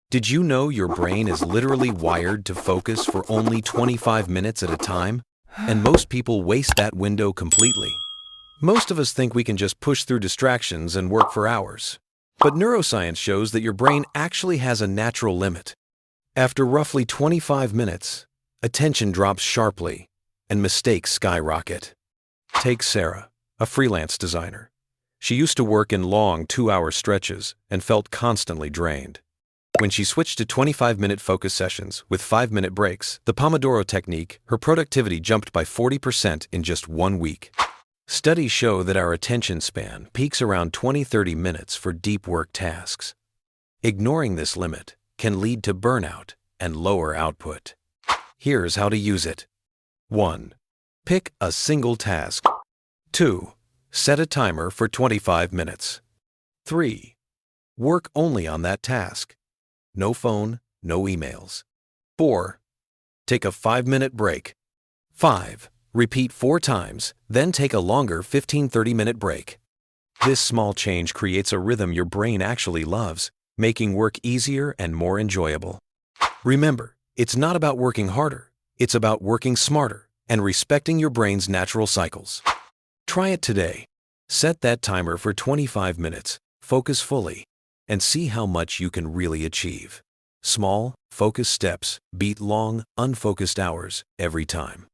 Did you know your brain is literally wired to focus for only 25 minutes at a time? And most people waste that window completely. Most of us think we can just push through distractions and work for hours. But neuroscience shows that your brain actually has a natural limit. After roughly 25 minutes, attention drops sharply and mistakes skyrocket. Take Sarah, a freelance designer. She used to work in long 2-hour stretches and felt constantly drained. When she switched to 25-minute focus sessions with 5-minute breaks, the Pomodoro technique, her productivity jumped by 40% in just 1 week. Studies show that our attention span peaks around 20-30 minutes for deep work tasks. Ignoring this limit can lead to burnout and lower output. Here's how to use it. 1. Pick a single task. 2. Set a timer for 25 minutes. 3. Work only on that task. No phone, no emails. 4. Take a 5-minute break. 5. Repeat 4 times, then take a longer 15-30-minute break. This small change creates a rhythm your brain actually loves, making work easier and more enjoyable. Remember, it's not about working harder, it's about working smarter and respecting your brain's natural cycles. Try it today. Set that timer for 25 minutes, focus fully, and see how much you can really achieve. Small, focused steps beat long, unfocused hours every time.